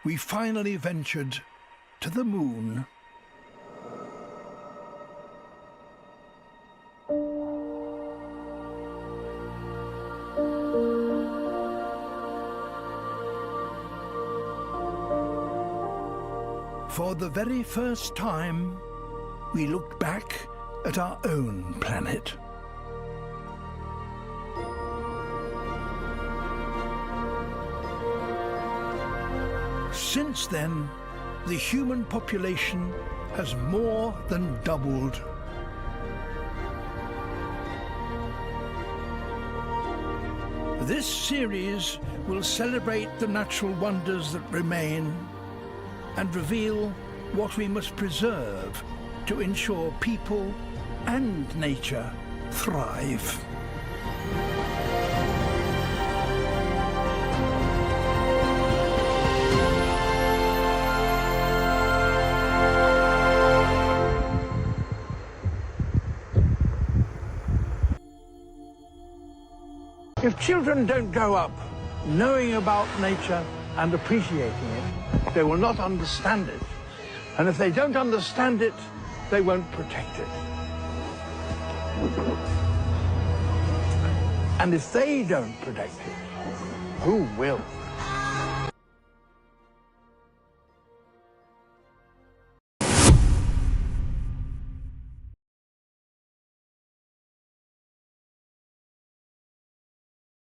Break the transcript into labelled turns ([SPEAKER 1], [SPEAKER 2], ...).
[SPEAKER 1] we finally ventured to the moon. For the very first time, we looked back at our own planet. Since then, the human population has more than doubled. This series will celebrate the natural wonders that remain and reveal what we must preserve to ensure people and nature thrive. If children don't grow up knowing about nature and appreciating it, they will not understand it. And if they don't understand it, they won't protect it. And if they don't protect it, who will?